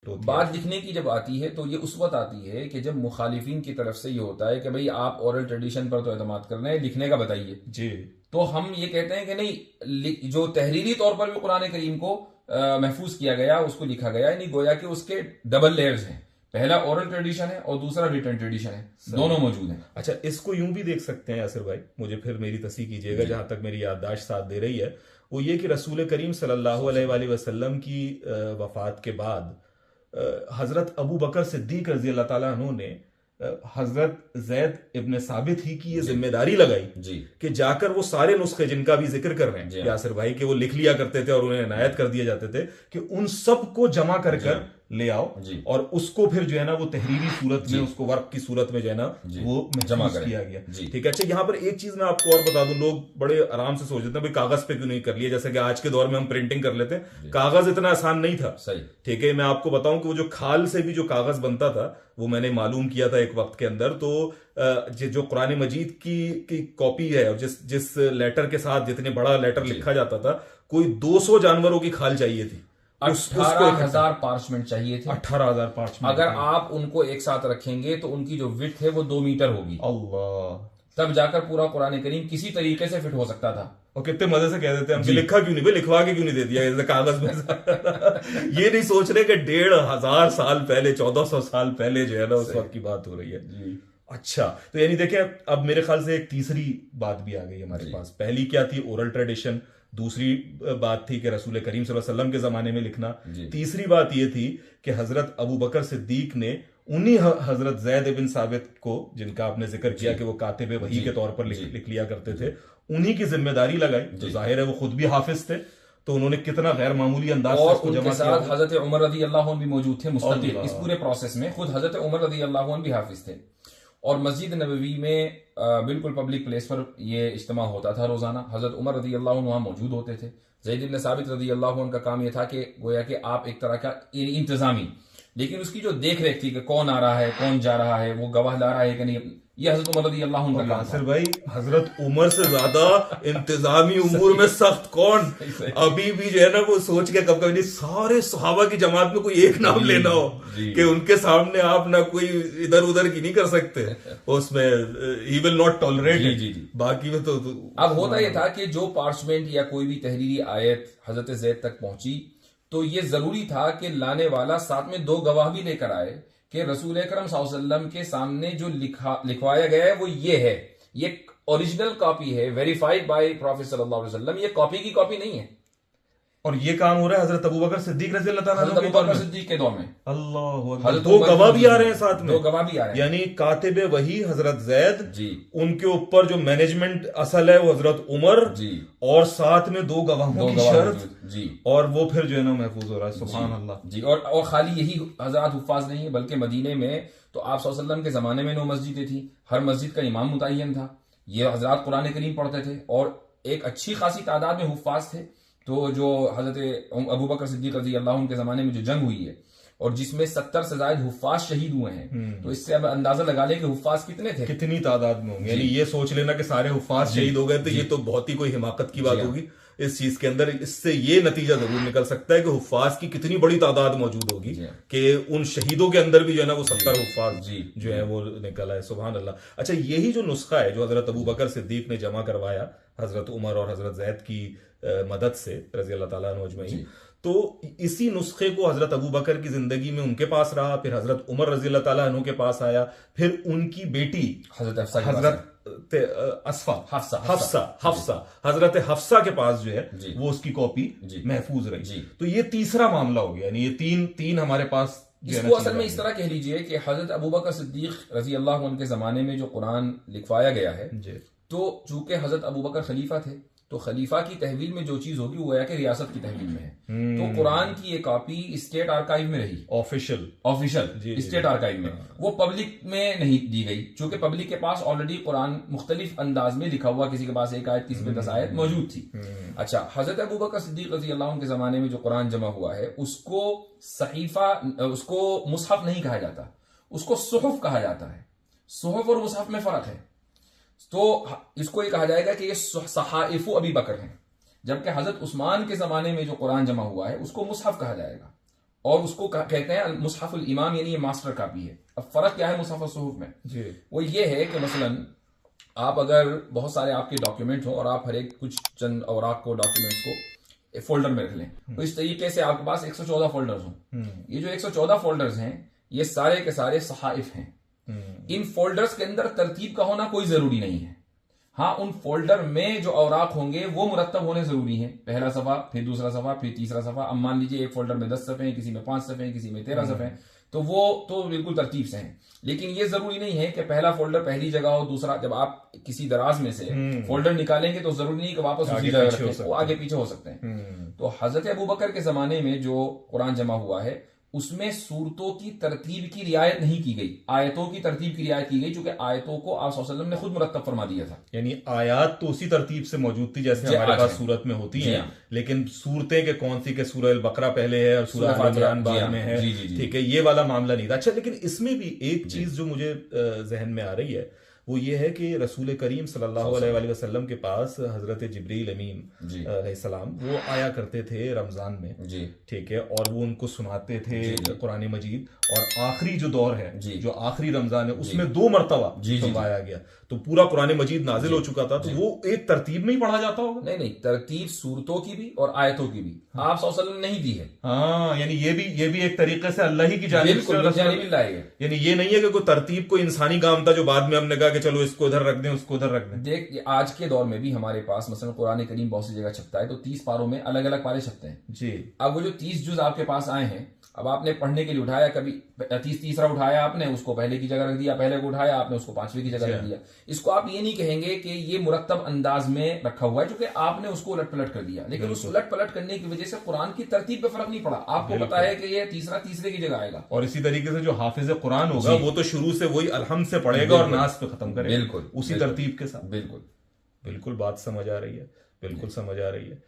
तो बात लिखने की जब आती है तो ये उस वक्त आती है कि जब मुखालिफिन की तरफ से ये होता है कि भाई आप ओरल ट्रेडिशन पर तो एतमाद कर रहे हैं, लिखने का बताइए जी। तो हम ये कहते हैं कि नहीं, जो तहरीरी तौर पर भी कुरान करीम को महफूज किया गया, उसको लिखा गया, यानी गोया कि उसके डबल लेयर्स हैं। पहला ओरल ट्रेडिशन है और दूसरा रिटन ट्रेडिशन है, दोनों मौजूद हैं। अच्छा, इसको यूं भी देख सकते हैं यासिर भाई, मुझे फिर मेरी तस्दीक कीजिएगा जहां तक मेरी याददाश्त साथ दे रही है, वो ये कि रसूल करीम सल्लल्लाहु अलैहि वसल्लम की वफात के बाद हजरत अबू बकर सिद्दीक रजी अल्लाह ताला अन्हु ने हजरत जैद इब्न साबित ही की ये जिम्मेदारी लगाई कि जाकर वो सारे नुस्खे जिनका भी जिक्र कर रहे हैं यासिर भाई कि वो लिख लिया करते थे और उन्हें इनायत कर दिए जाते थे, कि उन सब को जमा कर ले आओ और उसको फिर जो है ना वो तहरीरी सूरत में, उसको वर्क की सूरत में जो है ना वो जमा किया गया। ठीक है। अच्छा, यहाँ पर एक चीज मैं आपको और बता दूं, लोग बड़े आराम से सोच लेते हैं भाई कागज पे क्यों नहीं कर लिया, जैसे कि आज के दौर में हम प्रिंटिंग कर लेते हैं, कागज इतना आसान नहीं था। सही। ठीक है, मैं आपको बताऊं कि वो जो खाल से भी जो कागज बनता था वो मैंने मालूम किया था एक वक्त के अंदर, तो जो कुरान मजीद की कॉपी है और जिस लेटर के साथ जितने बड़ा लेटर लिखा जाता था, कोई 200 जानवरों की खाल चाहिए थी, 18,000 पार्चमेंट चाहिए थे। 18,000 पार्चमेंट। अगर आप उनको एक साथ रखेंगे तो उनकी जो विड्थ है वो 2 मीटर होगी। अल्लाह। तब जाकर पूरा कुरान करीम किसी तरीके से फिट हो सकता था। और कितने मजे से कह देते हैं, हमने लिखा क्यों नहीं भाई, लिखवा के क्यों नहीं दे दिया जैसे कागज में। ये नहीं सोच रहे कि 1,500 साल पहले, 1,400 साल पहले जो है ना उस वक्त की बात हो रही है। अच्छा, तो यानी देखें अब मेरे ख्याल से एक तीसरी बात भी आ गई हमारे पास। पहली क्या थी, ओरल ट्रेडिशन। दूसरी बात थी कि रसूल करीम सल्लल्लाहु अलैहि वसल्लम के जमाने में लिखना। तीसरी बात यह थी कि हजरत अबू बकर सिद्दीक ने उन्हीं हजरत जैद इब्न साबित को, जिनका आपने जिक्र किया कि वो कातिब वही के तौर पर लिख लिया करते थे, उन्हीं की जिम्मेदारी लगाई। तो जाहिर है वो खुद भी हाफिज थे, तो उन्होंने कितना गैर मामूली अंदाज और उनके साथ हजरत उमर रजी अल्लाह अन्हु भी मौजूद थे मुस्तकिल इस पूरे प्रोसेस में। खुद हजरत उमर रजी अल्लाह अन्हु भी हाफिज थे और मस्जिद नबवी में बिल्कुल पब्लिक प्लेस पर ये इज्तिमा होता था रोजाना। हजरत उमर रजी अल्लाह अन्हु वहां मौजूद होते थे। ज़ैद इब्न साबित रजी अल्लाह अन्हु का काम यह था कि गोया कि आप एक तरह का इंतजामी, लेकिन उसकी जो देख रेख थी कि कौन आ रहा है, कौन जा रहा है, वो गवाह ला रहा है कि नहीं, ये हजरत उमर रज़ी अल्लाह अन्हु का काम था। भाई हजरत उमर से ज्यादा इंतजामी उमूर में सख्त कौन? अभी भी जो है ना वो सोच के कब कभी सारे सहाबा की जमात में कोई एक नाम लेना हो कि उनके सामने आप ना कोई इधर उधर की नहीं कर सकते, उसमें ही विल नॉट टॉलरेट। बाकी में तो अब होता यह था कि जो पार्चमेंट या कोई भी तहरीरी आयत हजरत ज़ैद तक पहुंची तो ये जरूरी था कि लाने वाला साथ में 2 गवाह भी लेकर आए कि रसूल अकरम सल्लल्लाहु अलैहि वसल्लम के सामने जो लिखवाया गया है वो ये है, ये ओरिजिनल कॉपी है, वेरीफाइड बाय प्रॉफेट सल्लल्लाहु अलैहि वसल्लम, ये कॉपी की कॉपी नहीं है। और ये काम हो रहा है हजरत अबू बकर सिद्दीक रज़ी अल्लाह ताला अन्हु के दौर में। अल्लाह अकबर। 2 गवाह भी आ रहे हैं साथ में, 2 गवाह भी आ रहे हैं, यानी कातिब वही हजरत जैद जी, उनके ऊपर जो मैनेजमेंट असल है वो हजरत उमर जी, और साथ में 2 गवाहों की शर्त जी, और वो फिर जो है ना महफूज हो रहा है। सुभान अल्लाह जी। और खाली यही हजरत हुफ्फाज नहीं है, बल्कि मदीने में तो आप सल्लल्लाहु अलैहि वसल्लम के जमाने में 9 मस्जिदें थी, हर मस्जिद का इमाम मुतय्यन था। ये हजरत कुरान करीम पढ़ते थे और एक अच्छी खासी तादाद में हुफ्फाज थे। तो जो हजरत अबू बकर सिद्दीक रज़ी अल्लाह अन्हु के जमाने में जो जंग हुई है और जिसमें 70 से ज्यादा हुफ्फाज शहीद हुए हैं, तो इससे अब अंदाजा लगा लें कि हुफ्फाज कितने थे, कितनी तादाद में होंगे। यानी ये सोच लेना कि सारे हुफ्फाज शहीद हो गए तो ये तो बहुत ही कोई हिमाकत की बात होगी इस चीज के अंदर। इससे ये नतीजा जरूर निकल सकता है कि हुफ्फाज की कितनी बड़ी तादाद मौजूद होगी कि उन शहीदों के अंदर भी जो है ना वो 70 हुफ्फाज जो है वो निकल आए। सुभान अल्लाह। अच्छा, यही जो नुस्खा है जो हजरत अबू बकर सिद्दीक ने जमा करवाया हजरत उमर और हजरत जैद की मदद से रजी अल्लाह ताला अन्हु अजमईन, तो इसी नुस्खे को हजरत अबू बकर की जिंदगी में उनके पास रहा, फिर हजरत उमर रजी अल्लाह ताला अन्हु के पास आया, फिर उनकी बेटी हजरत हजरत हफ्सा के पास जो है वो उसकी कॉपी महफूज रही। तो ये तीसरा मामला हो गया, यानी ये तीन हमारे पास। इसको असल में इस तरह कह लीजिए कि हजरत अबू बकर सिद्दीक रजी अल्लाह अन्हु के जमाने में जो कुरान लिखवाया गया है, तो चूंकि हजरत अबू बकर खलीफा थे तो खलीफा की तहवील में जो चीज होगी वो है कि रियासत की तहवील में है। तो कुरान की ये कॉपी स्टेट आर्काइव में रही, ऑफिशियल स्टेट आर्काइव में, वो पब्लिक में नहीं दी गई, क्योंकि पब्लिक के पास ऑलरेडी कुरान मुख्तलिफ अंदाज में लिखा हुआ, किसी के पास 1 आयत, किसी पे 10 आयत मौजूद थी। अच्छा, हजरत अबू बकर सिद्दीक रज़ी अल्लाह अन्हु के जमाने में जो कुरान जमा हुआ है उसको सहीफा, उसको मुसहफ नहीं कहा जाता, उसको सुहफ कहा जाता है। सुहफ और मुसहफ में फर्क है। तो इसको ये कहा जाएगा कि ये सहाइफु अबी बकर हैं, जबकि हजरत उस्मान के जमाने में जो कुरान जमा हुआ है उसको मुसहफ कहा जाएगा और उसको कहते हैं मुसहफुल इमाम, यानी ये मास्टर कापी है। अब फर्क क्या है मुसहफ और सुहूफ में? वो ये है कि मसलन आप अगर बहुत सारे आपके डॉक्यूमेंट हो और आप हर एक कुछ चंद औराक को, डॉक्यूमेंट्स को फोल्डर में रख लें, तो इस तरीके से आपके पास 114 फोल्डर्स हों। ये जो 114 फोल्डर्स हैं ये सारे के सारे सहाइफ हैं। इन फोल्डर्स के अंदर तरतीब का होना कोई जरूरी नहीं है। हाँ, उन फोल्डर में जो औराक होंगे वो मुरत्तब होने जरूरी है। पहला सफा, फिर दूसरा सफा, फिर तीसरा सफा। अब मान लीजिए एक फोल्डर में 10 सफे हैं, किसी में 5 सफे हैं, किसी में 13 सफे हैं, तो वो तो बिल्कुल तरतीब से हैं। लेकिन ये जरूरी नहीं है कि पहला फोल्डर पहली जगह हो, दूसरा, जब आप किसी दराज में से फोल्डर निकालेंगे तो जरूरी नहीं कि वापस उसी जगह रखें, वो आगे पीछे हो सकते हैं। तो हजरत अबू बकर के जमाने में जो कुरान जमा हुआ है उसमें सूरतों की तरतीब की रियायत नहीं की गई, आयतों की तरतीब की रियायत की गई, क्योंकि आयतों को आप सल्लल्लाहु अलैहि वसल्लम ने खुद मुरत्तब फरमा दिया था। यानी आयात तो उसी तरतीब से मौजूद थी जैसे हमारे पास सूरत में होती हैं, लेकिन सूरतें के कौन सी के सूरह अल बकरा पहले है और सूरह आल इमरान बाद में है, ठीक है, ये वाला मामला नहीं था। अच्छा, लेकिन इसमें भी एक चीज जो मुझे जहन में आ रही है वो ये है कि रसूल करीम सल्लल्लाहु अलैहि वसल्लम के पास हजरत जिब्रील अमीन अलैहिस्सलाम वो आया करते थे रमजान में, ठीक है, और वो उनको सुनाते थे कुरान मजीद। और आखिरी जो दौर है, जो आखिरी रमजान है, उसमें 2 मरतबा सुनाया गया, तो पूरा कुरान मजीद नाजिल हो चुका था। तो वो एक तरतीब में ही पढ़ा जाता होगा? नहीं, तरतीब सूरतों की भी और आयतों की भी आप सल्लल्लाहु अलैहि वसल्लम ने नहीं दी है। हाँ, यानी ये भी एक तरीके से अल्लाह ही की जानिब से, यानी ये नहीं है कि कोई तरतीब कोई इंसानी काम था जो बाद में हमने कहा कि चलो इसको इधर रख दें, उसको उधर रख दें। देख, आज के दौर में भी हमारे पास मसलन कुरान करीम बहुत सी जगह छपता है, तो 30 पारों में अलग अलग पारे छपते हैं जी। अब वो जो 30 जुज आपके पास आए हैं, अब आपने पढ़ने के लिए उठाया, कभी 30 उठाया आपने, उसको पहले की जगह रख दिया, पहले को उठाया आपने, उसको 5वें की जगह रख दिया। इसको आप ये नहीं कहेंगे कि ये मुरत्तब अंदाज में रखा हुआ है, क्योंकि आपने उसको उलट पलट कर दिया। लेकिन उस उलट पलट करने की वजह से कुरान की तरतीब पे फर्क नहीं पड़ा। आपको पता है कि ये तीसरे की जगह आएगा। और इसी तरीके से जो हाफिज कुरान होगा वो तो शुरू से वही अलहम्द से पढ़ेगा और नास पे खत्म करेगा, बिल्कुल उसी तरतीब के साथ। बिल्कुल बात समझ आ रही है, बिल्कुल समझ आ रही है।